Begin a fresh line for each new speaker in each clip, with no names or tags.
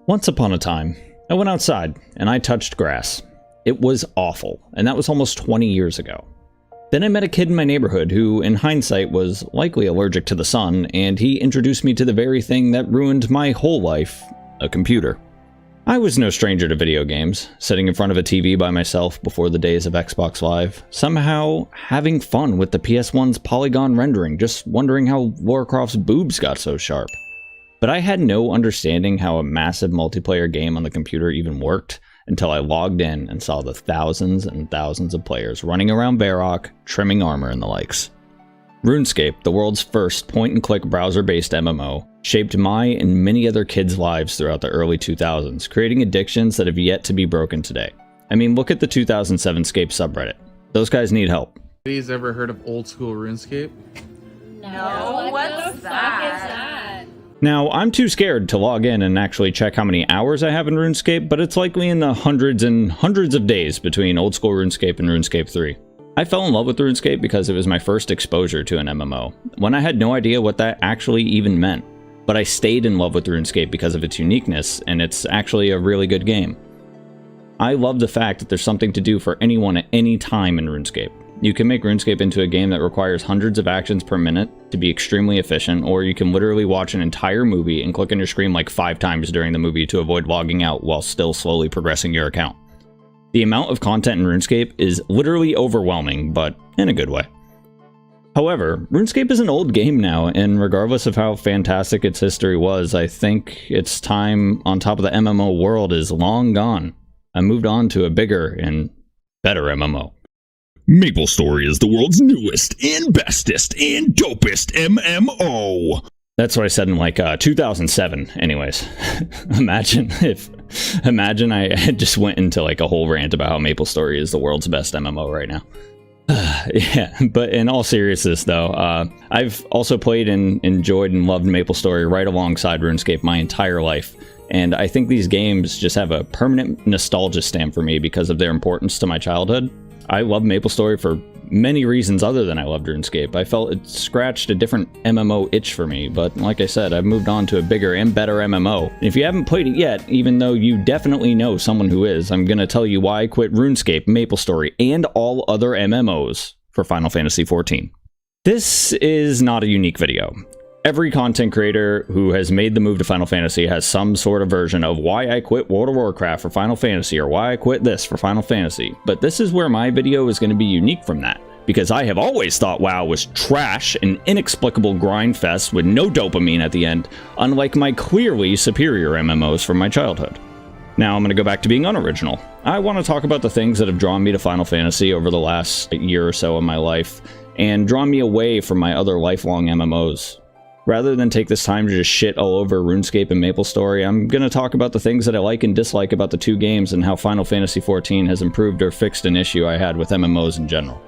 Once upon a time, I went outside and I touched grass. It was awful, and that was almost 20 years ago. Then I met a kid in my neighborhood who, in hindsight, was likely allergic to the sun, and he introduced me to the very thing that ruined my whole life, a computer. I was no stranger to video games, sitting in front of a TV by myself before the days of Xbox Live, somehow having fun with the PS1's polygon rendering, just wondering how Warcraft's boobs got so sharp. But I had no understanding how a massive multiplayer game on the computer even worked until I logged in and saw the thousands and thousands of players running around Varrock, trimming armor and the likes. RuneScape, the world's first point-and-click browser-based MMO, shaped my and many other kids' lives throughout the early 2000s, creating addictions that have yet to be broken today. I mean, look at the 2007 Scape subreddit. Those guys need help.
Anybody's ever heard of old school RuneScape?
No, what's that?
Now, I'm too scared to log in and actually check how many hours I have in RuneScape, but it's likely in the hundreds and hundreds of days between old school RuneScape and RuneScape 3. I fell in love with RuneScape because it was my first exposure to an MMO, when I had no idea what that actually even meant. But I stayed in love with RuneScape because of its uniqueness, and it's actually a really good game. I love the fact that there's something to do for anyone at any time in RuneScape. You can make RuneScape into a game that requires hundreds of actions per minute to be extremely efficient, or you can literally watch an entire movie and click on your screen like 5 times during the movie to avoid logging out while still slowly progressing your account. The amount of content in RuneScape is literally overwhelming, but in a good way. However, RuneScape is an old game now, and regardless of how fantastic its history was, I think its time on top of the MMO world is long gone. I moved on to a bigger and better MMO.
MapleStory is the world's newest and bestest and dopest MMO.
That's what I said in like 2007 anyways. Imagine I had just went into like a whole rant about how MapleStory is the world's best MMO right now. Yeah, but in all seriousness though, I've also played and enjoyed and loved MapleStory right alongside RuneScape my entire life. And I think these games just have a permanent nostalgia stamp for me because of their importance to my childhood. I love MapleStory for many reasons other than I loved RuneScape. I felt it scratched a different MMO itch for me, but like I said, I've moved on to a bigger and better MMO. And if you haven't played it yet, even though you definitely know someone who is, I'm gonna tell you why I quit RuneScape, MapleStory, and all other MMOs for Final Fantasy XIV. This is not a unique video. Every content creator who has made the move to Final Fantasy has some sort of version of why I quit World of Warcraft for Final Fantasy or why I quit this for Final Fantasy. But this is where my video is going to be unique from that, because I have always thought WoW was trash, an inexplicable grind fest with no dopamine at the end, unlike my clearly superior MMOs from my childhood. Now I'm going to go back to being unoriginal. I want to talk about the things that have drawn me to Final Fantasy over the last year or so in my life, and drawn me away from my other lifelong MMOs. Rather than take this time to just shit all over RuneScape and MapleStory, I'm going to talk about the things that I like and dislike about the two games and how Final Fantasy XIV has improved or fixed an issue I had with MMOs in general.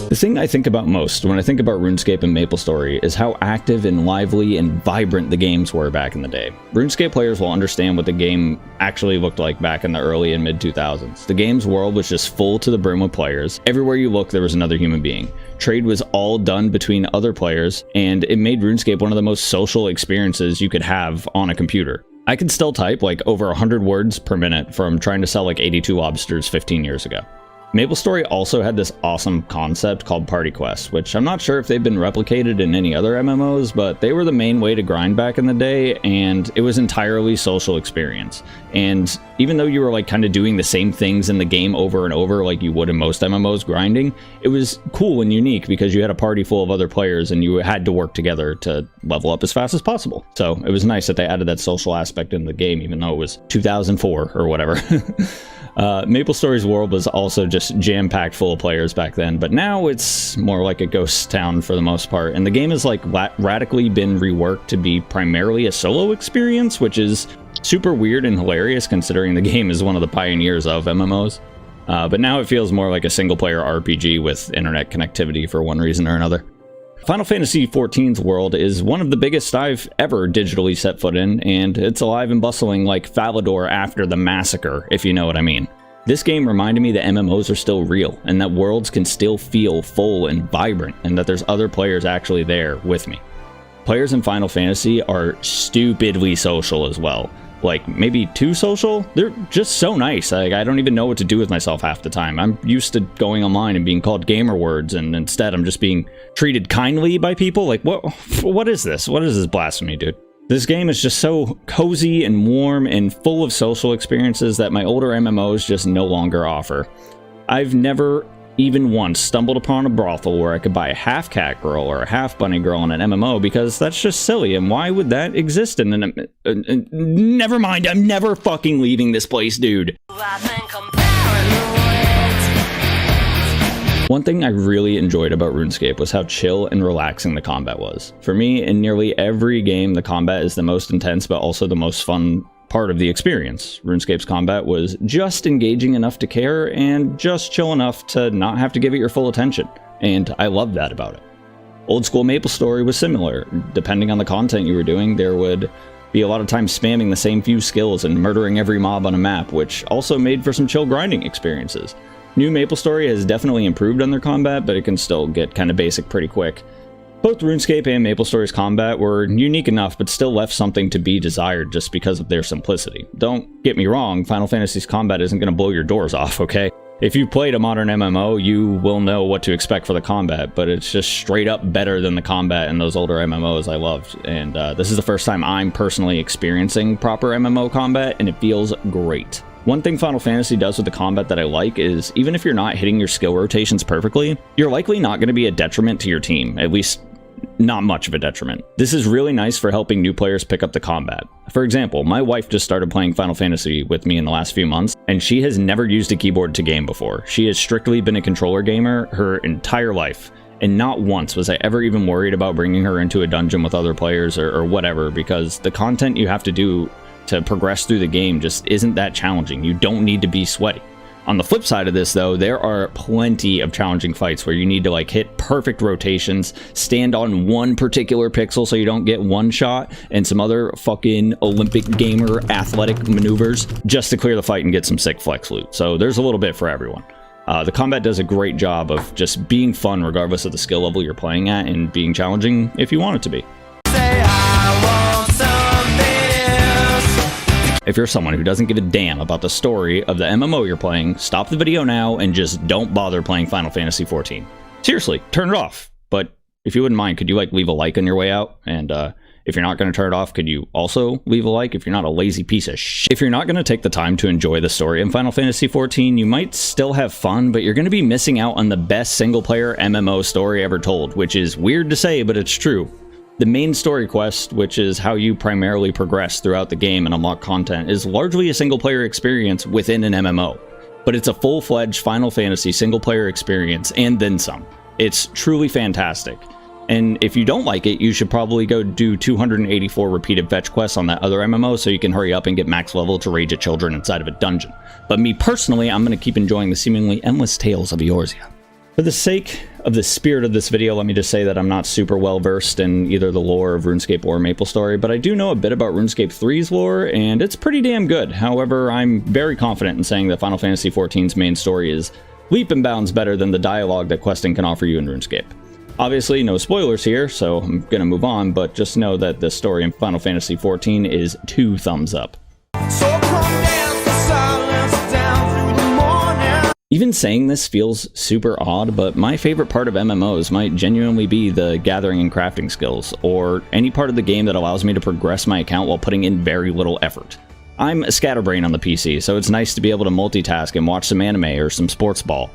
The thing I think about most when I think about RuneScape and MapleStory is how active and lively and vibrant the games were back in the day. RuneScape players will understand what the game actually looked like back in the early and mid-2000s. The game's world was just full to the brim with players. Everywhere you look, there was another human being. Trade was all done between other players, and it made RuneScape one of the most social experiences you could have on a computer. I could still type like over 100 words per minute from trying to sell like 82 lobsters 15 years ago. MapleStory also had this awesome concept called party quests, which I'm not sure if they've been replicated in any other MMOs, but they were the main way to grind back in the day, and it was entirely social experience. And even though you were like kind of doing the same things in the game over and over like you would in most MMOs grinding, it was cool and unique because you had a party full of other players and you had to work together to level up as fast as possible. So it was nice that they added that social aspect in the game, even though it was 2004 or whatever. MapleStory's world was also just jam-packed full of players back then, but now it's more like a ghost town for the most part, and the game has like radically been reworked to be primarily a solo experience, which is super weird and hilarious considering the game is one of the pioneers of MMOs. But now it feels more like a single-player RPG with internet connectivity for one reason or another. Final Fantasy XIV's world is one of the biggest I've ever digitally set foot in, and it's alive and bustling like Falador after the massacre, if you know what I mean. This game reminded me that MMOs are still real, and that worlds can still feel full and vibrant, and that there's other players actually there with me. Players in Final Fantasy are stupidly social as well. Like, maybe too social? They're just so nice. Like, I don't even know what to do with myself half the time. I'm used to going online and being called gamer words, and instead I'm just being treated kindly by people. Like, what is this? What is this blasphemy, dude? This game is just so cozy and warm and full of social experiences that my older MMOs just no longer offer. I've never even once stumbled upon a brothel where I could buy a half cat girl or a half bunny girl in an MMO, because that's just silly, and why would that exist in an never mind, I'm never fucking leaving this place, dude. One thing I really enjoyed about RuneScape was how chill and relaxing the combat was. For me, in nearly every game, the combat is the most intense but also the most fun part of the experience. RuneScape's combat was just engaging enough to care and just chill enough to not have to give it your full attention, and I loved that about it. Old school MapleStory was similar. Depending on the content you were doing, there would be a lot of times spamming the same few skills and murdering every mob on a map, which also made for some chill grinding experiences. New MapleStory has definitely improved on their combat, but it can still get kind of basic pretty quick. Both RuneScape and MapleStory's combat were unique enough, but still left something to be desired just because of their simplicity. Don't get me wrong, Final Fantasy's combat isn't going to blow your doors off, okay? If you've played a modern MMO, you will know what to expect for the combat, but it's just straight up better than the combat in those older MMOs I loved. And this is the first time I'm personally experiencing proper MMO combat, and it feels great. One thing Final Fantasy does with the combat that I like is, even if you're not hitting your skill rotations perfectly, you're likely not going to be a detriment to your team, at least not much of a detriment. This is really nice for helping new players pick up the combat. For example, my wife just started playing Final Fantasy with me in the last few months, and she has never used a keyboard to game before. She has strictly been a controller gamer her entire life, and not once was I ever even worried about bringing her into a dungeon with other players or whatever, because the content you have to do to progress through the game just isn't that challenging. You don't need to be sweaty. On the flip side of this, though, there are plenty of challenging fights where you need to like hit perfect rotations, stand on one particular pixel so you don't get one shot, and some other fucking Olympic gamer athletic maneuvers just to clear the fight and get some sick flex loot. So there's a little bit for everyone. The combat does a great job of just being fun regardless of the skill level you're playing at, and being challenging if you want it to be. If you're someone who doesn't give a damn about the story of the MMO you're playing, stop the video now and just don't bother playing Final Fantasy XIV. Seriously, turn it off. But if you wouldn't mind, could you like leave a like on your way out? And if you're not going to turn it off, could you also leave a like if you're not a lazy piece of shit? If you're not going to take the time to enjoy the story in Final Fantasy XIV, you might still have fun, but you're going to be missing out on the best single-player MMO story ever told, which is weird to say, but it's true. The main story quest, which is how you primarily progress throughout the game and unlock content, is largely a single-player experience within an MMO. But it's a full-fledged Final Fantasy single-player experience, and then some. It's truly fantastic. And if you don't like it, you should probably go do 284 repeated fetch quests on that other MMO so you can hurry up and get max level to rage at children inside of a dungeon. But me personally, I'm going to keep enjoying the seemingly endless tales of Eorzea. For the sake of the spirit of this video, let me just say that I'm not super well versed in either the lore of RuneScape or MapleStory, but I do know a bit about RuneScape 3's lore, and it's pretty damn good. However, I'm very confident in saying that Final Fantasy XIV's main story is leap and bounds better than the dialogue that questing can offer you in RuneScape. Obviously, no spoilers here, so I'm gonna move on, but just know that the story in Final Fantasy XIV is 2 thumbs up. Even saying this feels super odd, but my favorite part of MMOs might genuinely be the gathering and crafting skills, or any part of the game that allows me to progress my account while putting in very little effort. I'm a scatterbrain on the PC, so it's nice to be able to multitask and watch some anime or some sports ball.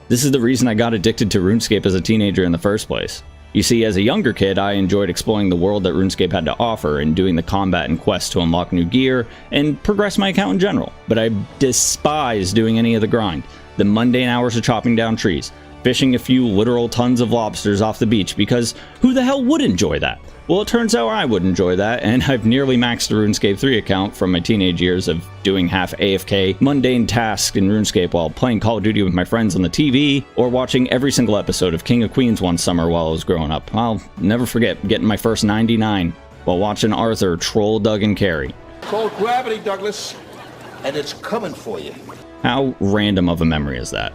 This is the reason I got addicted to RuneScape as a teenager in the first place. You see, as a younger kid, I enjoyed exploring the world that RuneScape had to offer and doing the combat and quests to unlock new gear and progress my account in general, but I despise doing any of the grind. The mundane hours of chopping down trees, fishing a few literal tons of lobsters off the beach, because who the hell would enjoy that? Well, it turns out I would enjoy that, and I've nearly maxed the RuneScape 3 account from my teenage years of doing half AFK mundane tasks in RuneScape while playing Call of Duty with my friends on the TV, or watching every single episode of King of Queens one summer while I was growing up. I'll never forget getting my first 99 while watching Arthur troll Doug and Carrie.
Called gravity, Douglas, and it's coming for you.
How random of a memory is that?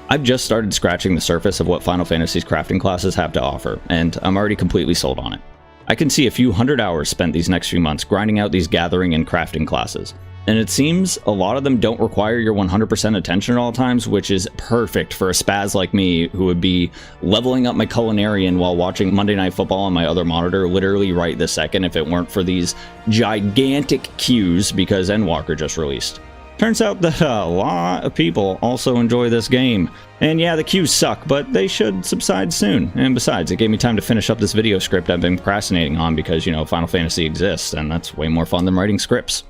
I've just started scratching the surface of what Final Fantasy's crafting classes have to offer, and I'm already completely sold on it. I can see a few hundred hours spent these next few months grinding out these gathering and crafting classes. And it seems a lot of them don't require your 100% attention at all times, which is perfect for a spaz like me who would be leveling up my culinarian while watching Monday Night Football on my other monitor literally right this second if it weren't for these gigantic queues because Endwalker just released. Turns out that a lot of people also enjoy this game. And yeah, the queues suck, but they should subside soon. And besides, it gave me time to finish up this video script I've been procrastinating on because, you know, Final Fantasy exists, and that's way more fun than writing scripts.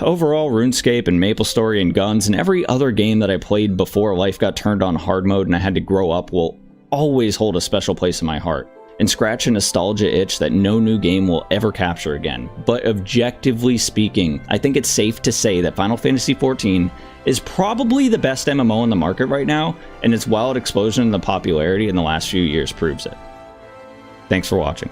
Overall, RuneScape and MapleStory and Guns and every other game that I played before life got turned on hard mode and I had to grow up will always hold a special place in my heart and scratch a nostalgia itch that no new game will ever capture again. But objectively speaking, I think it's safe to say that Final Fantasy XIV is probably the best MMO in the market right now, and its wild explosion in the popularity in the last few years proves it. Thanks for watching.